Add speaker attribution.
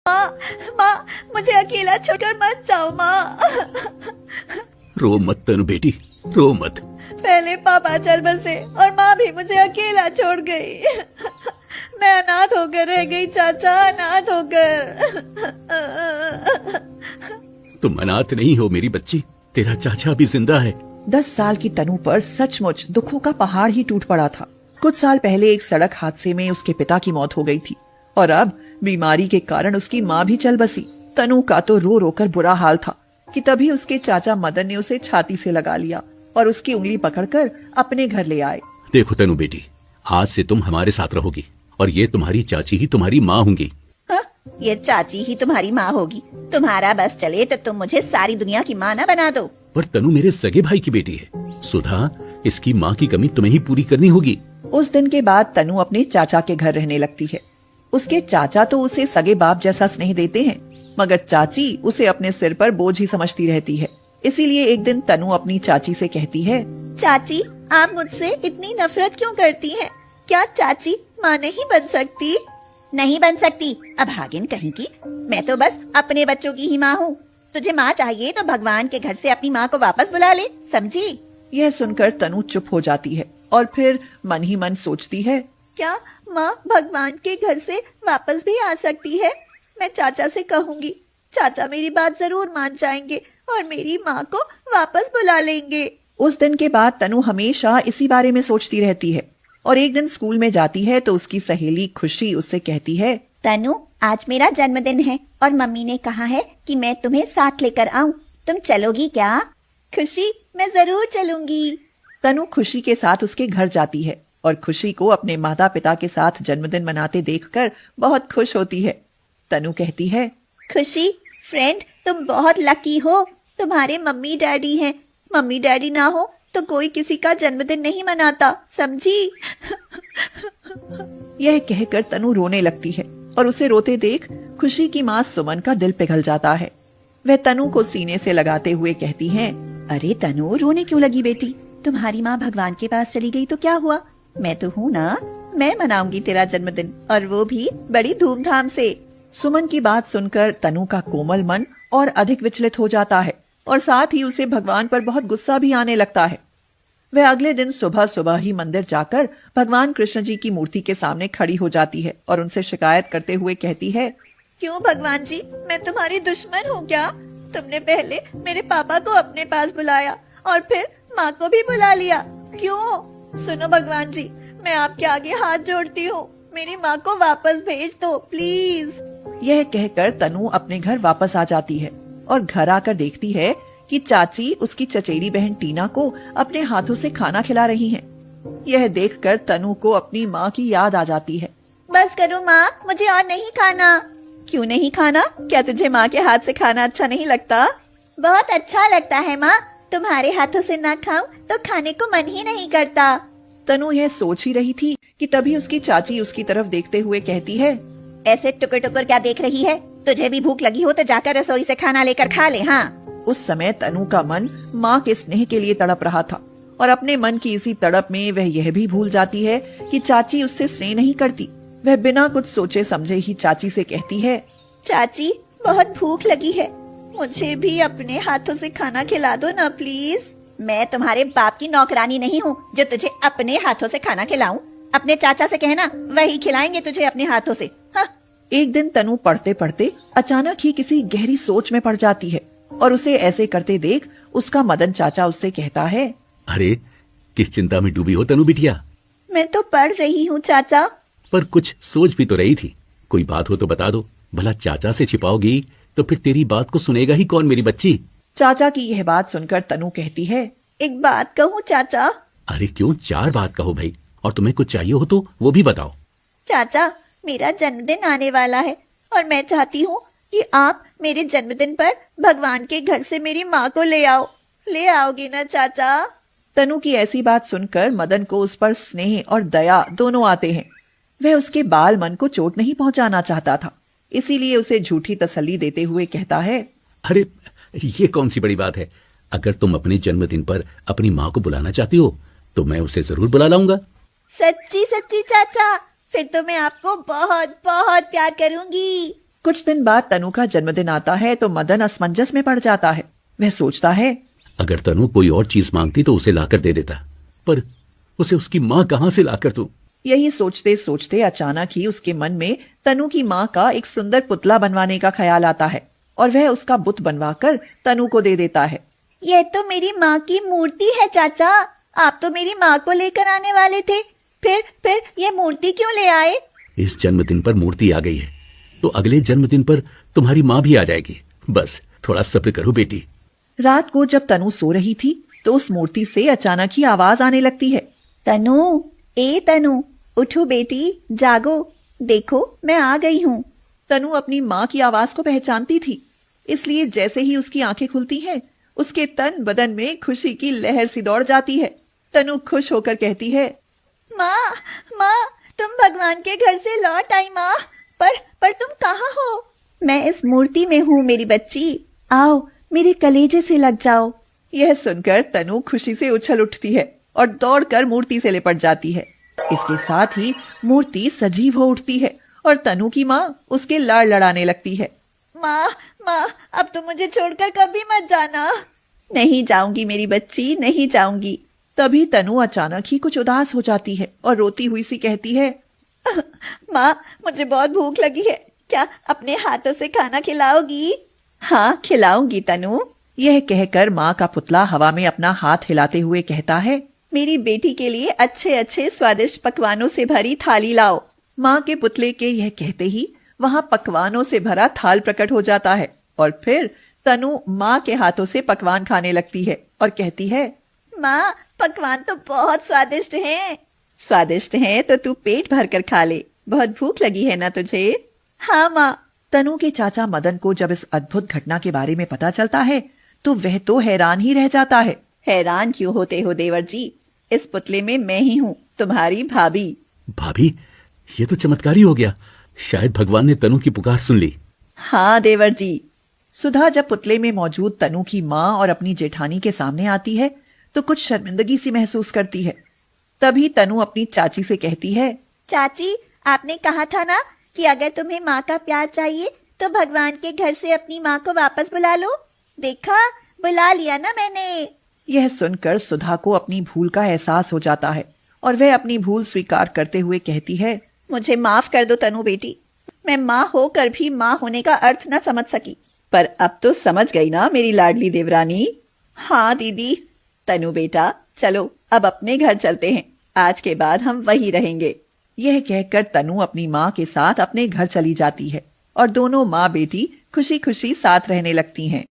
Speaker 1: माँ, माँ, मुझे अकेला छोड़कर मत जाओ माँ।
Speaker 2: रो मत तनु बेटी, रो मत।
Speaker 1: पहले पापा चल बसे और माँ भी मुझे अकेला छोड़ गई। मैं अनाथ होकर रह गई चाचा, अनाथ होकर।
Speaker 2: तुम अनाथ नहीं हो मेरी बच्ची, तेरा चाचा भी जिंदा है।
Speaker 3: 10 साल की तनु पर सचमुच दुखों का पहाड़ ही टूट पड़ा था। कुछ साल पहले एक सड़क हादसे में उसके पिता की मौत हो गई थी और अब बीमारी के कारण उसकी माँ भी चल बसी। तनु का तो रो रो कर बुरा हाल था कि तभी उसके चाचा मदन ने उसे छाती से लगा लिया और उसकी उंगली पकड़कर अपने घर ले आए।
Speaker 2: देखो तनु बेटी, आज से तुम हमारे साथ रहोगी और ये तुम्हारी चाची ही तुम्हारी माँ होंगी।
Speaker 1: हाँ, ये चाची ही तुम्हारी माँ होगी। तुम्हारा बस चले तो तुम मुझे सारी दुनिया की माँ न बना दो।
Speaker 2: पर तनु मेरे सगे भाई की बेटी है। सुधा, इसकी माँ की कमी तुम्हें ही पूरी करनी होगी।
Speaker 3: उस दिन के बाद तनु अपने चाचा के घर रहने लगती है। उसके चाचा तो उसे सगे बाप जैसा स्नेह देते हैं, मगर चाची उसे अपने सिर पर बोझ ही समझती रहती है। इसीलिए एक दिन तनु अपनी चाची से कहती है,
Speaker 1: चाची, आप मुझसे इतनी नफरत क्यों करती हैं? क्या चाची माँ नहीं बन सकती? नहीं बन सकती, अभागिन कहीं की। मैं तो बस अपने बच्चों की ही माँ हूँ। तुझे माँ चाहिए तो भगवान के घर से अपनी माँ को वापस बुला ले, समझी?
Speaker 3: यह सुनकर तनु चुप हो जाती है और फिर मन ही मन सोचती है,
Speaker 1: क्या माँ भगवान के घर से वापस भी आ सकती है? मैं चाचा से कहूँगी, चाचा मेरी बात जरूर मान जाएंगे और मेरी माँ को वापस बुला लेंगे।
Speaker 3: उस दिन के बाद तनु हमेशा इसी बारे में सोचती रहती है और एक दिन स्कूल में जाती है तो उसकी सहेली खुशी उससे कहती है,
Speaker 1: तनु, आज मेरा जन्मदिन है और मम्मी ने कहा है कि मैं तुम्हें साथ लेकर आऊं। तुम चलोगी क्या? खुशी, मैं जरूर चलूंगी।
Speaker 3: तनु खुशी के साथ उसके घर जाती है और खुशी को अपने माता पिता के साथ जन्मदिन मनाते देखकर बहुत खुश होती है। तनु कहती है,
Speaker 1: खुशी फ्रेंड, तुम बहुत लकी हो। तुम्हारे मम्मी डैडी हैं। मम्मी डैडी ना हो तो कोई किसी का जन्मदिन नहीं मनाता, समझी?
Speaker 3: यह कहकर तनु रोने लगती है और उसे रोते देख खुशी की माँ सुमन का दिल पिघल जाता है। वह तनु को सीने से लगाते हुए कहती है,
Speaker 1: अरे तनु, रोने क्यों लगी बेटी? तुम्हारी माँ भगवान के पास चली गई तो क्या हुआ? मैं तो हूँ ना, मैं मनाऊंगी तेरा जन्मदिन, और वो भी बड़ी धूमधाम से।
Speaker 3: सुमन की बात सुनकर तनु का कोमल मन और अधिक विचलित हो जाता है और साथ ही उसे भगवान पर बहुत गुस्सा भी आने लगता है। वह अगले दिन सुबह सुबह ही मंदिर जाकर भगवान कृष्ण जी की मूर्ति के सामने खड़ी हो जाती है और उनसे शिकायत करते हुए कहती है,
Speaker 1: क्यों भगवान जी, मैं तुम्हारी दुश्मन हूँ क्या? तुमने पहले मेरे पापा को अपने पास बुलाया और फिर माँ को भी बुला लिया, क्यों? सुनो भगवान जी, मैं आपके आगे हाथ जोड़ती हूँ, मेरी माँ को वापस भेज दो प्लीज।
Speaker 3: यह कहकर तनु अपने घर वापस आ जाती है और घर आकर देखती है कि चाची उसकी चचेरी बहन टीना को अपने हाथों से खाना खिला रही हैं। यह देखकर तनु को अपनी माँ की याद आ जाती है।
Speaker 1: बस करो माँ, मुझे और नहीं खाना। क्यों नहीं खाना? क्या तुझे माँ के हाथ से खाना अच्छा नहीं लगता? बहुत अच्छा लगता है माँ, तुम्हारे हाथों से ना खाऊं तो खाने को मन ही नहीं करता।
Speaker 3: तनु यह सोच ही रही थी कि तभी उसकी चाची उसकी तरफ देखते हुए कहती है,
Speaker 1: ऐसे टुकर टुकर क्या देख रही है? तुझे भी भूख लगी हो तो जाकर रसोई से खाना लेकर खा ले। हाँ।
Speaker 3: उस समय तनु का मन माँ के स्नेह के लिए तड़प रहा था और अपने मन की इसी तड़प में वह यह भी भूल जाती है कि चाची उससे स्नेह नहीं करती। वह बिना कुछ सोचे समझे ही चाची से कहती है,
Speaker 1: चाची, बहुत भूख लगी है, मुझे भी अपने हाथों से खाना खिला दो ना प्लीज। मैं तुम्हारे बाप की नौकरानी नहीं हूँ जो तुझे अपने हाथों से खाना खिलाऊं। अपने चाचा से कहना, वही खिलाएंगे तुझे अपने हाथों से। हाँ।
Speaker 3: एक दिन तनु पढ़ते पढ़ते अचानक ही किसी गहरी सोच में पड़ जाती है और उसे ऐसे करते देख उसका मदन चाचा उससे कहता है,
Speaker 2: अरे किस चिंता में डूबी हो तनु बिटिया?
Speaker 1: मैं तो पढ़ रही हूँ चाचा।
Speaker 2: पर कुछ सोच भी तो रही थी, कोई बात हो तो बता दो। भला चाचा से छिपाओगी तो फिर तेरी बात को सुनेगा ही कौन मेरी बच्ची?
Speaker 3: चाचा की यह बात सुनकर तनु कहती है,
Speaker 1: एक बात कहूँ चाचा?
Speaker 2: अरे क्यों, 4 बात कहो भाई, और तुम्हें कुछ चाहिए हो तो वो भी बताओ।
Speaker 1: चाचा, मेरा जन्मदिन आने वाला है और मैं चाहती हूँ कि आप मेरे जन्मदिन पर भगवान के घर से मेरी माँ को ले आओ। ले आओगे ना चाचा?
Speaker 3: तनु की ऐसी बात सुनकर मदन को उस पर स्नेह और दया दोनों आते हैं। वह उसके बाल मन को चोट नहीं पहुंचाना चाहता था, इसीलिए उसे झूठी तसल्ली देते हुए कहता है,
Speaker 2: अरे ये कौन सी बड़ी बात है? अगर तुम अपने जन्मदिन पर अपनी माँ को बुलाना चाहती हो तो मैं उसे जरूर बुला लाऊंगा।
Speaker 1: सच्ची सच्ची चाचा, फिर तो मैं आपको बहुत बहुत प्यार करूंगी।
Speaker 3: कुछ दिन बाद तनु का जन्मदिन आता है तो मदन असमंजस में पड़ जाता है। वह सोचता है,
Speaker 2: अगर तनु कोई और चीज मांगती तो उसे लाकर दे देता, पर उसे उसकी माँ कहाँ से लाकर दूं?
Speaker 3: यही सोचते सोचते अचानक ही उसके मन में तनु की माँ का एक सुंदर पुतला बनवाने का ख्याल आता है और वह उसका बुत बनवाकर तनु को दे देता है।
Speaker 1: ये तो मेरी माँ की मूर्ति है चाचा। आप तो मेरी माँ को लेकर आने वाले थे, फिर ये मूर्ति क्यों ले आए?
Speaker 2: इस जन्मदिन पर मूर्ति आ गई है तो अगले जन्मदिन पर तुम्हारी माँ भी आ जाएगी। बस थोड़ा सब्र करो बेटी।
Speaker 3: रात को जब तनु सो रही थी तो उस मूर्ति से अचानक ही आवाज आने लगती है।
Speaker 1: तनु, ए तनु, उठो बेटी, जागो, देखो मैं आ गई हूँ।
Speaker 3: तनु अपनी माँ की आवाज को पहचानती थी, इसलिए जैसे ही उसकी आंखें खुलती हैं, उसके तन बदन में खुशी की लहर सी दौड़ जाती है। तनु खुश होकर कहती है,
Speaker 1: माँ, माँ, तुम भगवान के घर से लौट आई माँ। पर तुम कहाँ हो? मैं इस मूर्ति में हूँ मेरी बच्ची। आओ मेरे कलेजे से लग जाओ।
Speaker 3: यह सुनकर तनु खुशी से उछल उठती है और दौड़कर मूर्ति से लिपट जाती है। इसके साथ ही मूर्ति सजीव हो उठती है और तनु की माँ उसके लाड़ लड़ाने लगती है।
Speaker 1: माँ, माँ, अब तो मुझे छोड़कर कभी मत जाना। नहीं जाऊंगी मेरी बच्ची, नहीं जाऊंगी।
Speaker 3: तभी तनु अचानक ही कुछ उदास हो जाती है और रोती हुई सी कहती है,
Speaker 1: माँ, मुझे बहुत भूख लगी है, क्या अपने हाथों से खाना खिलाओगी?
Speaker 3: हाँ खिलाऊंगी तनु। यह कहकर माँ का पुतला हवा में अपना हाथ हिलाते हुए कहता है,
Speaker 1: मेरी बेटी के लिए अच्छे अच्छे स्वादिष्ट पकवानों से भरी थाली लाओ।
Speaker 3: माँ के पुतले के यह कहते ही वहाँ पकवानों से भरा थाल प्रकट हो जाता है और फिर तनु माँ के हाथों से पकवान खाने लगती है और कहती है,
Speaker 1: माँ, पकवान तो बहुत स्वादिष्ट हैं। स्वादिष्ट हैं तो तू पेट भर कर खा ले, बहुत भूख लगी है ना तुझे? हाँ माँ।
Speaker 3: तनु के चाचा मदन को जब इस अद्भुत घटना के बारे में पता चलता है तो वह तो हैरान ही रह जाता है।
Speaker 1: हैरान क्यों होते हो देवर जी? इस पुतले में मैं ही हूँ, तुम्हारी भाभी।
Speaker 2: भाभी, ये तो चमत्कारी हो गया। शायद भगवान ने तनु की पुकार सुन ली।
Speaker 1: हाँ देवर जी।
Speaker 3: सुधा जब पुतले में मौजूद तनु की माँ और अपनी जेठानी के सामने आती है तो कुछ शर्मिंदगी सी महसूस करती है। तभी तनु अपनी चाची से कहती है,
Speaker 1: चाची, आपने कहा था ना कि अगर तुम्हें माँ का प्यार चाहिए तो भगवान के घर से अपनी माँ को वापस बुला लो। देखा, बुला लिया ना मैंने।
Speaker 3: यह सुनकर सुधा को अपनी भूल का एहसास हो जाता है और वह अपनी भूल स्वीकार करते हुए कहती है,
Speaker 1: मुझे माफ कर दो तनु बेटी, मैं माँ होकर भी माँ होने का अर्थ न समझ सकी, पर अब तो समझ गई ना मेरी लाडली देवरानी। हाँ दीदी। तनु बेटा, चलो अब अपने घर चलते हैं, आज के बाद हम वहीं रहेंगे।
Speaker 3: यह कहकर तनु अपनी माँ के साथ अपने घर चली जाती है और दोनों माँ बेटी खुशी खुशी साथ रहने लगती हैं।